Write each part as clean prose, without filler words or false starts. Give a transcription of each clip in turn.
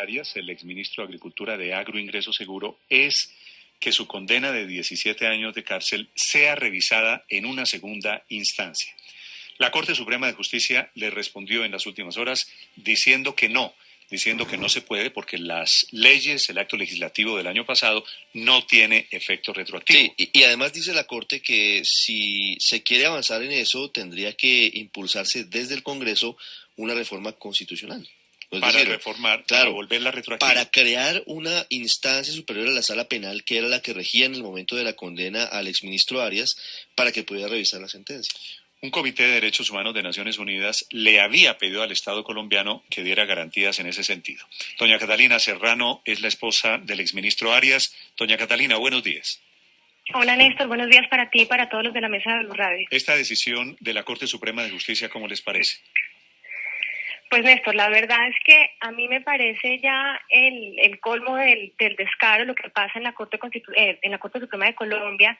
Arias, el exministro de Agricultura de Agroingreso Seguro, es que su condena de 17 años de cárcel sea revisada en una segunda instancia. La Corte Suprema de Justicia le respondió en las últimas horas diciendo que no se puede porque las leyes, el acto legislativo del año pasado no tiene efecto retroactivo. Sí, y además dice la Corte que si se quiere avanzar en eso, tendría que impulsarse desde el Congreso una reforma constitucional. Es Para decir, reformar, para claro, volverla retroactiva. para crear una instancia superior a la sala penal, que era la que regía en el momento de la condena al exministro Arias, para que pudiera revisar la sentencia. Un comité de derechos humanos de Naciones Unidas le había pedido al Estado colombiano que diera garantías en ese sentido. Doña Catalina Serrano es la esposa del exministro Arias. Doña Catalina, buenos días. Hola Néstor, buenos días para ti y para todos los de la mesa de Blue Radio. Esta decisión de la Corte Suprema de Justicia, ¿cómo les parece? Pues Néstor, la verdad es que a mí me parece ya el colmo del descaro lo que pasa en la en la Corte Suprema de Colombia,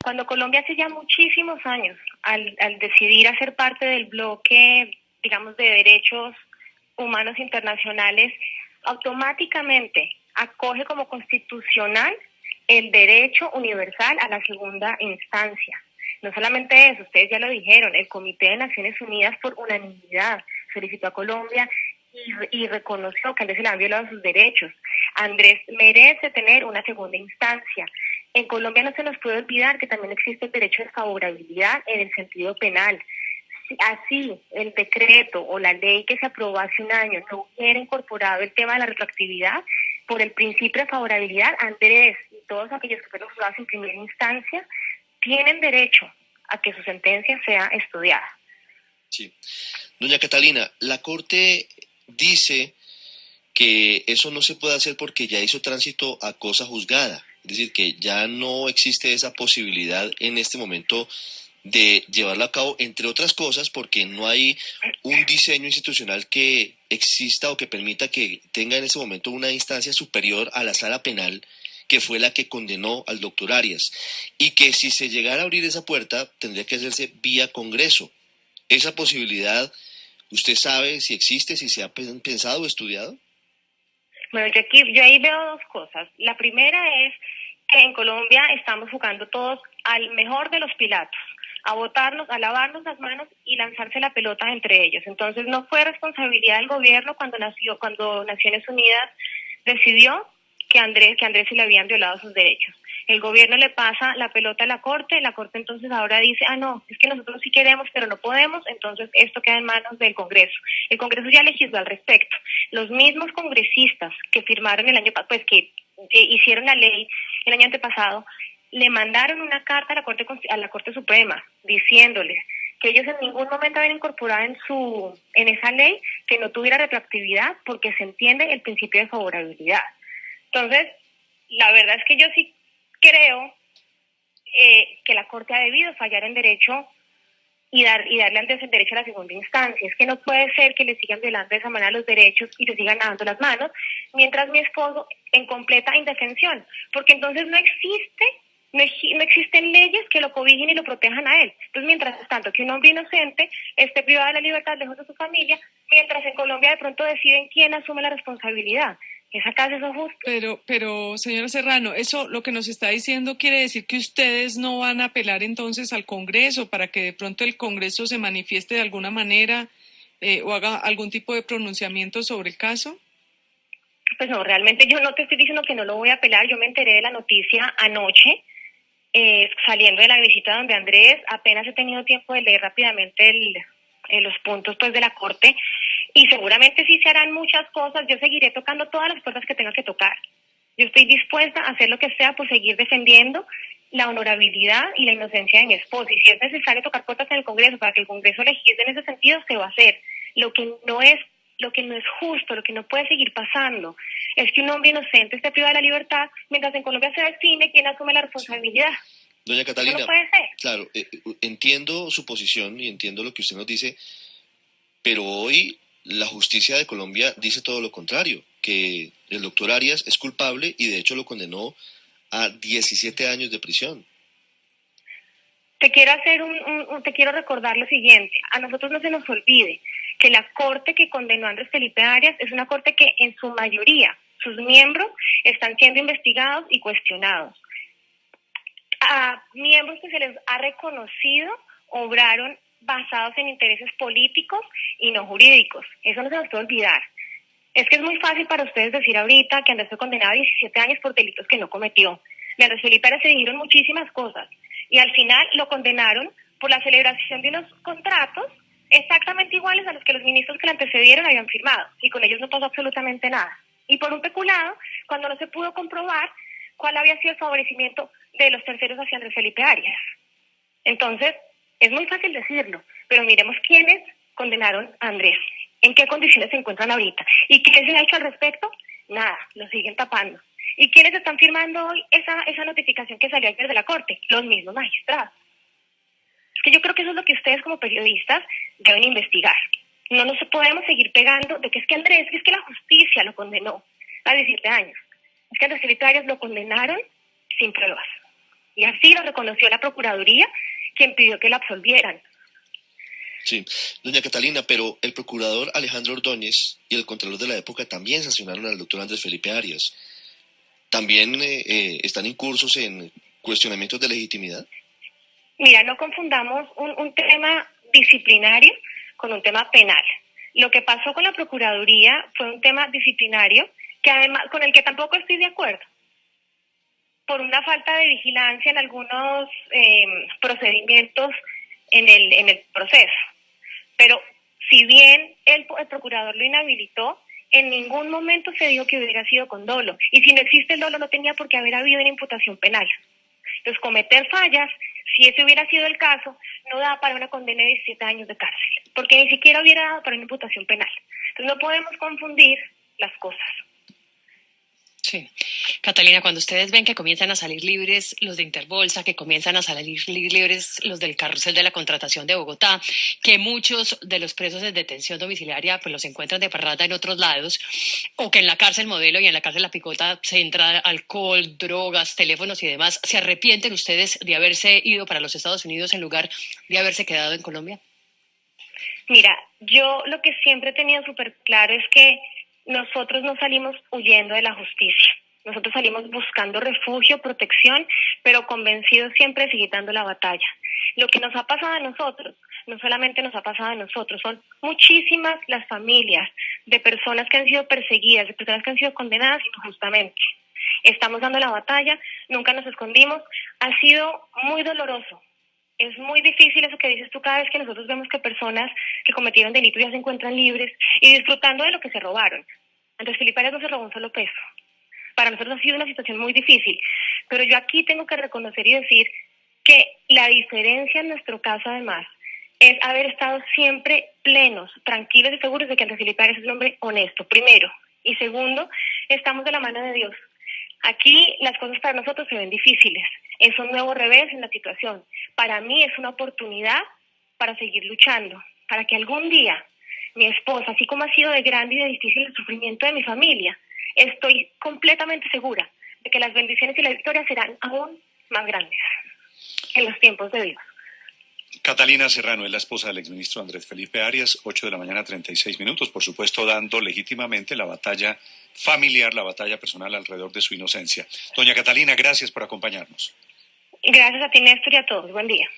cuando Colombia hace ya muchísimos años, al decidir hacer parte del bloque, digamos, de derechos humanos internacionales, automáticamente acoge como constitucional el derecho universal a la segunda instancia. No solamente eso, ustedes ya lo dijeron, el Comité de Naciones Unidas por unanimidad solicitó a Colombia y reconoció que Andrés se le han violado sus derechos. Andrés merece tener una segunda instancia. En Colombia no se nos puede olvidar que también existe el derecho de favorabilidad en el sentido penal. Si así el decreto o la ley que se aprobó hace un año no hubiera incorporado el tema de la retroactividad, por el principio de favorabilidad, Andrés y todos aquellos que fueron juzgados en primera instancia tienen derecho a que su sentencia sea estudiada. Sí. Doña Catalina, la Corte dice que eso no se puede hacer porque ya hizo tránsito a cosa juzgada. Es decir, que ya no existe esa posibilidad en este momento de llevarlo a cabo, entre otras cosas, porque no hay un diseño institucional que exista o que permita que tenga en ese momento una instancia superior a la sala penal, que fue la que condenó al doctor Arias, y que si se llegara a abrir esa puerta, tendría que hacerse vía Congreso. ¿Esa posibilidad, usted sabe si existe, si se ha pensado o estudiado? Bueno, yo ahí veo dos cosas. La primera es que en Colombia estamos jugando todos al mejor de los Pilatos, a votarnos, a lavarnos las manos y lanzarse la pelota entre ellos. Entonces no fue responsabilidad del gobierno cuando Naciones Unidas decidió que Andrés se le habían violado sus derechos. El gobierno le pasa la pelota a la Corte entonces ahora dice, no, es que nosotros sí queremos, pero no podemos, entonces esto queda en manos del Congreso. El Congreso ya legisló al respecto. Los mismos congresistas que firmaron el año pasado, pues que hicieron la ley el año antepasado, le mandaron una carta a la Corte Suprema diciéndoles que ellos en ningún momento habían incorporado en esa ley que no tuviera retroactividad porque se entiende el principio de favorabilidad. Entonces, la verdad es que yo sí creo que la Corte ha debido fallar en derecho y darle antes el derecho a la segunda instancia. Es que no puede ser que le sigan violando de esa manera los derechos y se sigan lavando las manos, mientras mi esposo en completa indefensión, porque entonces no existen leyes que lo cobijen y lo protejan a él. Entonces, mientras tanto que un hombre inocente esté privado de la libertad lejos de su familia, mientras en Colombia de pronto deciden quién asume la responsabilidad. ¿Es acaso eso justo? Pero, señora Serrano, eso lo que nos está diciendo quiere decir que ustedes no van a apelar entonces al Congreso para que de pronto el Congreso se manifieste de alguna manera o haga algún tipo de pronunciamiento sobre el caso. Pues no, realmente yo no te estoy diciendo que no lo voy a apelar. Yo me enteré de la noticia anoche, saliendo de la visita donde Andrés, apenas he tenido tiempo de leer rápidamente los puntos pues de la Corte, y seguramente sí se harán muchas cosas. Yo seguiré tocando todas las puertas que tenga que tocar. Yo estoy dispuesta a hacer lo que sea por seguir defendiendo la honorabilidad y la inocencia de mi esposo, y si es necesario tocar puertas en el Congreso para que el Congreso legisle en ese sentido, se va a hacer. Lo que no es justo, lo que no puede seguir pasando, es que un hombre inocente esté privado de la libertad, mientras en Colombia se define quién asume la responsabilidad. Doña Catalina, eso no puede ser. Claro, entiendo su posición y entiendo lo que usted nos dice, pero hoy la justicia de Colombia dice todo lo contrario, que el doctor Arias es culpable y de hecho lo condenó a 17 años de prisión. Te quiero recordar lo siguiente, a nosotros no se nos olvide que la corte que condenó a Andrés Felipe Arias es una corte que en su mayoría, sus miembros están siendo investigados y cuestionados. A miembros que se les ha reconocido obraron basados en intereses políticos y no jurídicos. Eso no se nos puede olvidar. Es que es muy fácil para ustedes decir ahorita que Andrés fue condenado a 17 años por delitos que no cometió. De Andrés Felipe Arias se dijeron muchísimas cosas y al final lo condenaron por la celebración de unos contratos exactamente iguales a los que los ministros que le antecedieron habían firmado y con ellos no pasó absolutamente nada. Y por un peculado, cuando no se pudo comprobar cuál había sido el favorecimiento de los terceros hacia Andrés Felipe Arias. Entonces, es muy fácil decirlo, pero miremos quiénes condenaron a Andrés, en qué condiciones se encuentran ahorita. ¿Y qué se ha hecho al respecto? Nada, lo siguen tapando. ¿Y quiénes están firmando hoy esa notificación que salió ayer de la Corte? Los mismos magistrados. Es que yo creo que eso es lo que ustedes como periodistas deben investigar. No nos podemos seguir pegando de que es que Andrés, que es que la justicia lo condenó a 17 años. Es que Andrés Felipe Arias lo condenaron sin pruebas. Y así lo reconoció la Procuraduría, quien pidió que lo absolvieran. Sí, doña Catalina, pero el procurador Alejandro Ordóñez y el contralor de la época también sancionaron al doctor Andrés Felipe Arias. ¿También están incursos en cuestionamientos de legitimidad? Mira, no confundamos un tema disciplinario con un tema penal. Lo que pasó con la Procuraduría fue un tema disciplinario que además con el que tampoco estoy de acuerdo, por una falta de vigilancia en algunos procedimientos en el proceso. Pero si bien el procurador lo inhabilitó, en ningún momento se dijo que hubiera sido con dolo. Y si no existe el dolo, no tenía por qué haber habido una imputación penal. Entonces, cometer fallas, si ese hubiera sido el caso, no da para una condena de 17 años de cárcel, porque ni siquiera hubiera dado para una imputación penal. Entonces, no podemos confundir las cosas. Sí. Catalina, cuando ustedes ven que comienzan a salir libres los de Interbolsa, que comienzan a salir libres los del carrusel de la contratación de Bogotá, que muchos de los presos en detención domiciliaria pues los encuentran de parranda en otros lados, o que en la cárcel Modelo y en la cárcel La Picota se entra alcohol, drogas, teléfonos y demás, ¿se arrepienten ustedes de haberse ido para los Estados Unidos en lugar de haberse quedado en Colombia? Mira, yo lo que siempre he tenido súper claro es que nosotros no salimos huyendo de la justicia. Nosotros salimos buscando refugio, protección, pero convencidos siempre de seguir dando la batalla. Lo que nos ha pasado a nosotros, no solamente nos ha pasado a nosotros, son muchísimas las familias de personas que han sido perseguidas, de personas que han sido condenadas injustamente. Estamos dando la batalla, nunca nos escondimos, ha sido muy doloroso. Es muy difícil eso que dices tú cada vez que nosotros vemos que personas que cometieron delitos ya se encuentran libres y disfrutando de lo que se robaron. Andrés Felipe Arias no se robó un solo peso. Para nosotros ha sido una situación muy difícil, pero yo aquí tengo que reconocer y decir que la diferencia en nuestro caso además es haber estado siempre plenos, tranquilos y seguros de que Andrés Felipe Arias es un hombre honesto, primero. Y segundo, estamos de la mano de Dios. Aquí las cosas para nosotros se ven difíciles. Es un nuevo revés en la situación. Para mí es una oportunidad para seguir luchando, para que algún día mi esposa, así como ha sido de grande y de difícil el sufrimiento de mi familia, estoy completamente segura de que las bendiciones y la victoria serán aún más grandes en los tiempos de Dios. Catalina Serrano es la esposa del exministro Andrés Felipe Arias, 8 de la mañana, 36 minutos, por supuesto dando legítimamente la batalla familiar, la batalla personal alrededor de su inocencia. Doña Catalina, gracias por acompañarnos. Gracias a ti, Néstor, y a todos. Buen día.